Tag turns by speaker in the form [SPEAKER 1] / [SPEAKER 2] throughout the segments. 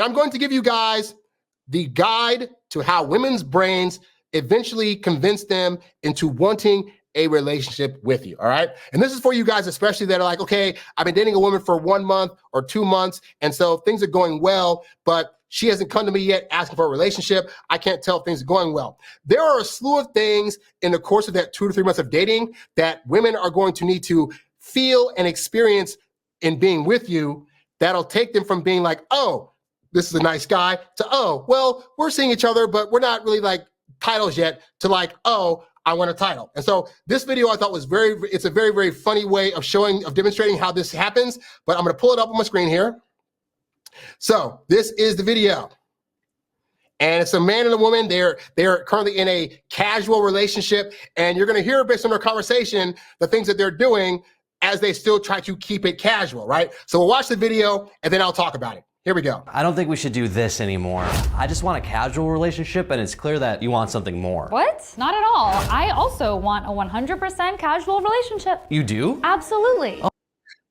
[SPEAKER 1] And I'm going to give you guys the guide to how women's brains eventually convince them into wanting a relationship with you, all right? And this is for you guys, especially that are like, okay, I've been dating a woman for 1 month or 2 months, and so things are going well, but she hasn't come to me yet asking for a relationship. I can't tell if things are going well. There are a slew of things in the course of that 2 to 3 months of dating that women are going to need to feel and experience in being with you that'll take them from being like, oh, this is a nice guy, to, oh, well, we're seeing each other, but we're not really like titles yet, to like, oh, I want a title. And so this video I thought was it's a very, very funny way of demonstrating how this happens, but I'm gonna pull it up on my screen here. So this is the video. And it's a man and a woman. They're currently in a casual relationship, and you're gonna hear based on their conversation, the things that they're doing as they still try to keep it casual, right? So we'll watch the video and then I'll talk about it. Here we go.
[SPEAKER 2] I don't think we should do this anymore. I just want a casual relationship, and it's clear that you want something more.
[SPEAKER 3] What? Not at all. I also want a 100% casual relationship.
[SPEAKER 2] You do?
[SPEAKER 3] Absolutely.
[SPEAKER 2] Oh.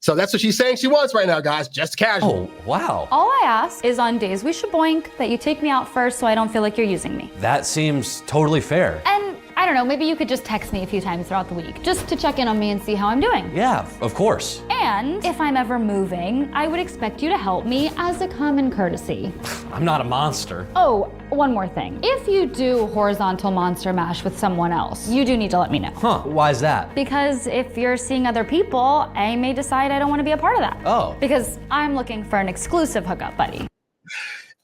[SPEAKER 1] So that's what she's saying she wants right now, guys, just casual.
[SPEAKER 2] Oh, wow.
[SPEAKER 3] All I ask is on days we should boink that you take me out first so I don't feel like you're using me.
[SPEAKER 2] That seems totally fair.
[SPEAKER 3] And I don't know, maybe you could just text me a few times throughout the week just to check in on me and see how I'm doing.
[SPEAKER 2] Yeah, of course.
[SPEAKER 3] And if I'm ever moving, I would expect you to help me as a common courtesy.
[SPEAKER 2] I'm not a monster.
[SPEAKER 3] Oh, one more thing. If you do horizontal monster mash with someone else, you do need to let me know.
[SPEAKER 2] Huh, why is that?
[SPEAKER 3] Because if you're seeing other people, I may decide I don't want to be a part of that.
[SPEAKER 2] Oh.
[SPEAKER 3] Because I'm looking for an exclusive hookup buddy.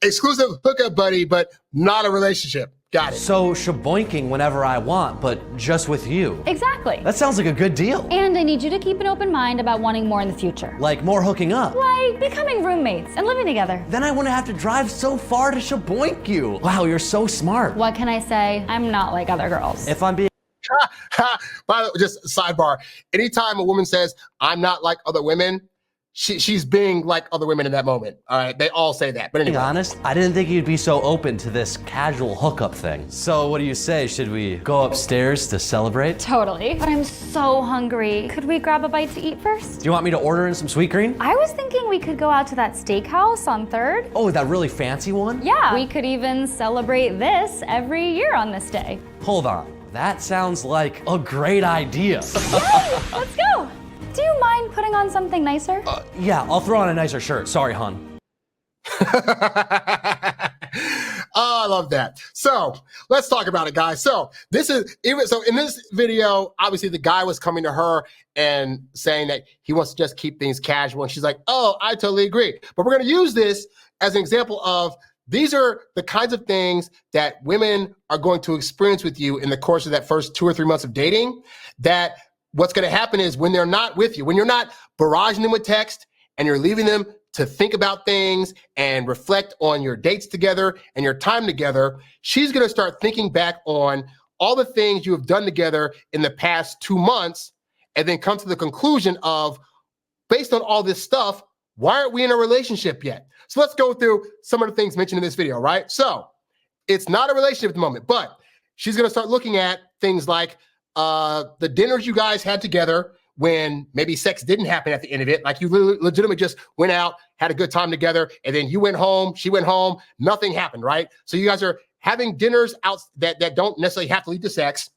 [SPEAKER 1] Exclusive hookup buddy, but not a relationship. Got it.
[SPEAKER 2] So shaboinking whenever I want, but just with you.
[SPEAKER 3] Exactly.
[SPEAKER 2] That sounds like a good deal.
[SPEAKER 3] And I need you to keep an open mind about wanting more in the future.
[SPEAKER 2] Like more hooking up.
[SPEAKER 3] Like becoming roommates and living together.
[SPEAKER 2] Then I wouldn't have to drive so far to shaboink you. Wow, you're so smart.
[SPEAKER 3] What can I say? I'm not like other girls.
[SPEAKER 2] If I'm being
[SPEAKER 1] By the way, just sidebar. Anytime a woman says, I'm not like other women, she's being like other women in that moment. All right, they all say that. But anyway.
[SPEAKER 2] honest, I didn't think you'd be so open to this casual hookup thing. So what do you say? Should we go upstairs to celebrate?
[SPEAKER 3] Totally. But I'm so hungry. Could we grab a bite to eat first?
[SPEAKER 2] Do you want me to order in some sweet green?
[SPEAKER 3] I was thinking we could go out to that steakhouse on 3rd.
[SPEAKER 2] Oh, that really fancy one?
[SPEAKER 3] Yeah, we could even celebrate this every year on this day.
[SPEAKER 2] Hold on. That sounds like a great idea.
[SPEAKER 3] Yay, let's go. Do you mind putting on something nicer?
[SPEAKER 2] Yeah, I'll throw on a nicer shirt. Sorry, hon.
[SPEAKER 1] Oh, I love that. So let's talk about it, guys. So in this video, obviously the guy was coming to her and saying that he wants to just keep things casual. And she's like, oh, I totally agree. But we're going to use this as an example of these are the kinds of things that women are going to experience with you in the course of that first 2 or 3 months of dating, that what's going to happen is when they're not with you, when you're not barraging them with text and you're leaving them to think about things and reflect on your dates together and your time together, she's going to start thinking back on all the things you have done together in the past 2 months and then come to the conclusion of, based on all this stuff, why aren't we in a relationship yet? So let's go through some of the things mentioned in this video, right? So it's not a relationship at the moment, but she's going to start looking at things like the dinners you guys had together when maybe sex didn't happen at the end of it. Like you legitimately just went out, had a good time together, and then you went home, she went home, nothing happened, right? So you guys are having dinners out that don't necessarily have to lead to sex.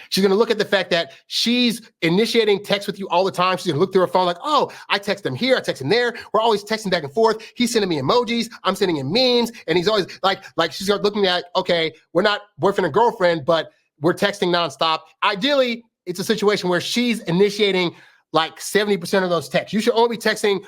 [SPEAKER 1] She's going to look at the fact that she's initiating text with you all the time. She's going to look through her phone like, oh, I text him here, I text him there. We're always texting back and forth. He's sending me emojis. I'm sending him memes. And he's always like she's looking at, okay, we're not boyfriend and girlfriend, but we're texting nonstop. Ideally, it's a situation where she's initiating like 70% of those texts. You should only be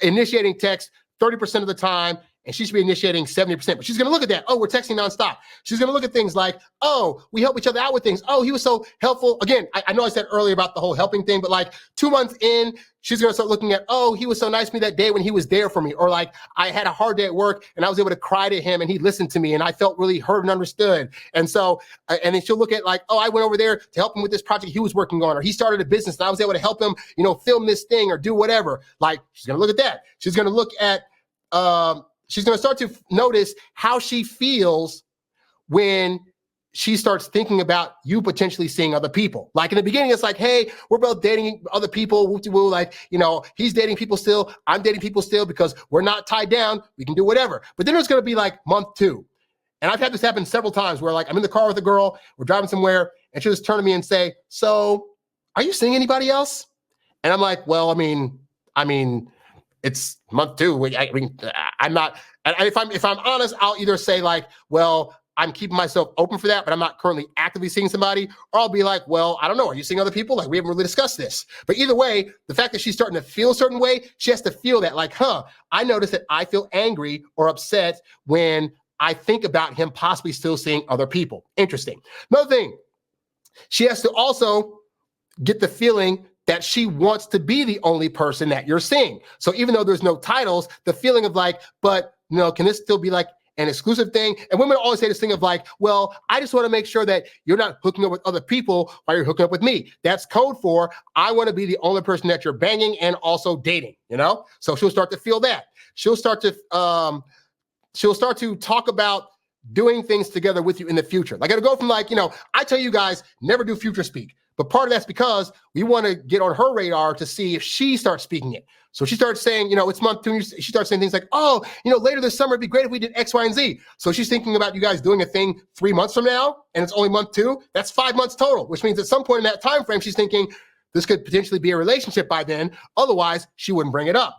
[SPEAKER 1] initiating text 30% of the time, and she should be initiating 70%. But she's going to look at that. Oh, we're texting nonstop. She's going to look at things like, oh, we help each other out with things. Oh, he was so helpful. Again, I know I said earlier about the whole helping thing, but like 2 months in, she's going to start looking at, oh, he was so nice to me that day when he was there for me. Or like, I had a hard day at work and I was able to cry to him and he listened to me and I felt really heard and understood. And so, and then she'll look at like, oh, I went over there to help him with this project he was working on, or he started a business and I was able to help him, film this thing or do whatever. Like, she's going to look at that. She's going to look at, she's going to start to notice how she feels when she starts thinking about you potentially seeing other people. Like in the beginning, it's like, hey, we're both dating other people. Woo-woo, like, he's dating people still. I'm dating people still because we're not tied down. We can do whatever. But then there's going to be like month 2. And I've had this happen several times where like I'm in the car with a girl, we're driving somewhere, and she'll just turn to me and say, so are you seeing anybody else? And I'm like, well, I mean, it's month 2. I'm not, and if I'm honest, I'll either say like, well, I'm keeping myself open for that, but I'm not currently actively seeing somebody. Or I'll be like, well, I don't know. Are you seeing other people? Like, we haven't really discussed this. But either way, the fact that she's starting to feel a certain way, she has to feel that like, I notice that I feel angry or upset when I think about him possibly still seeing other people. Interesting. Another thing, she has to also get the feeling that she wants to be the only person that you're seeing. So even though there's no titles, the feeling of like, but can this still be like an exclusive thing? And women always say this thing of like, well, I just want to make sure that you're not hooking up with other people while you're hooking up with me. That's code for, I want to be the only person that you're banging and also dating, So she'll start to feel that. She'll start to talk about doing things together with you in the future. Like it'll go from like, I tell you guys, never do future speak. But part of that's because we want to get on her radar to see if she starts speaking it. So she starts saying, it's month 2. She starts saying things like, oh, later this summer, it'd be great if we did X, Y, and Z. So she's thinking about you guys doing a thing 3 months from now, and it's only month 2. That's 5 months total, which means at some point in that time frame, she's thinking this could potentially be a relationship by then. Otherwise, she wouldn't bring it up.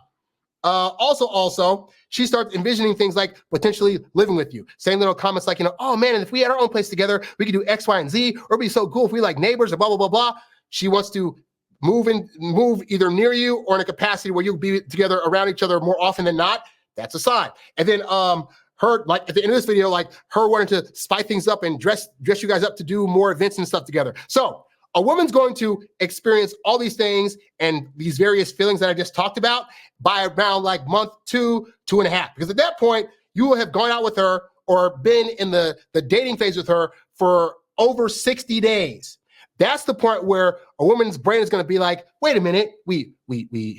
[SPEAKER 1] Also, she starts envisioning things like potentially living with you, saying little comments like, oh man, and if we had our own place together, we could do X, Y, and Z, or it'd be so cool if we like neighbors or blah, blah, blah, blah. She wants to move either near you or in a capacity where you'll be together around each other more often than not. That's a sign. And then her, like at the end of this video, like her wanting to spice things up and dress you guys up to do more events and stuff together. So a woman's going to experience all these things and these various feelings that I just talked about by around like month 2, 2.5. Because at that point, you will have gone out with her or been in the dating phase with her for over 60 days. That's the point where a woman's brain is going to be like, wait a minute, we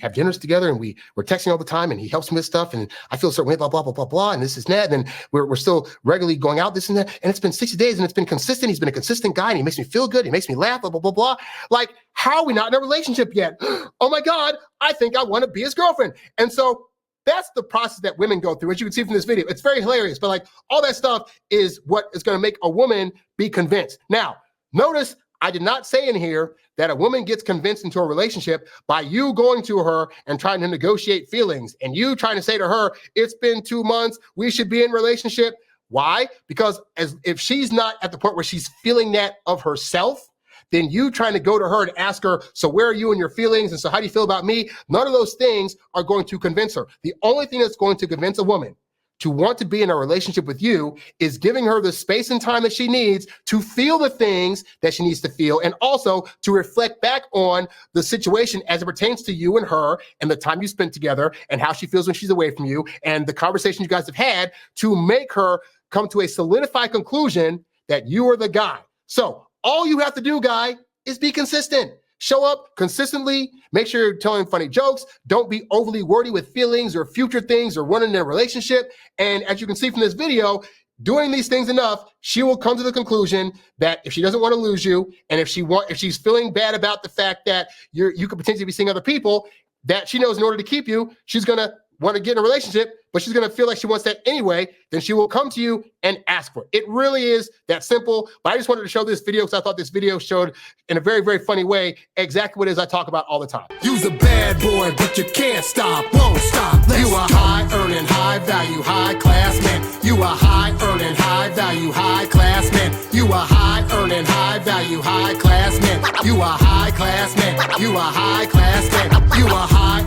[SPEAKER 1] have dinners together and we're texting all the time and he helps me with stuff and I feel a certain way, blah, blah, blah, blah, blah, and this is that. And we're still regularly going out, this and that. And it's been 60 days and it's been consistent. He's been a consistent guy and he makes me feel good. He makes me laugh, blah, blah, blah, blah. Like, how are we not in a relationship yet? Oh my God, I think I want to be his girlfriend. And so that's the process that women go through. As you can see from this video, it's very hilarious, but like all that stuff is what is going to make a woman be convinced. Now, notice I did not say in here that a woman gets convinced into a relationship by you going to her and trying to negotiate feelings and you trying to say to her, it's been 2 months, we should be in a relationship. Why? Because if she's not at the point where she's feeling that of herself, then you trying to go to her and ask her, so where are you in your feelings? And so how do you feel about me? None of those things are going to convince her. The only thing that's going to convince a woman to want to be in a relationship with you is giving her the space and time that she needs to feel the things that she needs to feel, and also to reflect back on the situation as it pertains to you and her and the time you spent together and how she feels when she's away from you and the conversation you guys have had to make her come to a solidified conclusion that you are the guy. So all you have to do, guy, is be consistent. Show up consistently. Make sure you're telling funny jokes. Don't be overly wordy with feelings or future things or running a relationship. And as you can see from this video, doing these things enough, she will come to the conclusion that if she doesn't want to lose you, and if she's feeling bad about the fact that you could potentially be seeing other people, that she knows in order to keep you, she's gonna want to get in a relationship, but she's going to feel like she wants that anyway, then she will come to you and ask for it. It really is that simple. But I just wanted to show this video because I thought this video showed in a very, very funny way exactly what it is I talk about all the time.
[SPEAKER 4] You's a bad boy, but you can't stop, won't stop. You a high earning, high value, high class man. You a high earning, high value, high class man. You a high earning, high value, high class man. You a high class man. You a high class man. You a high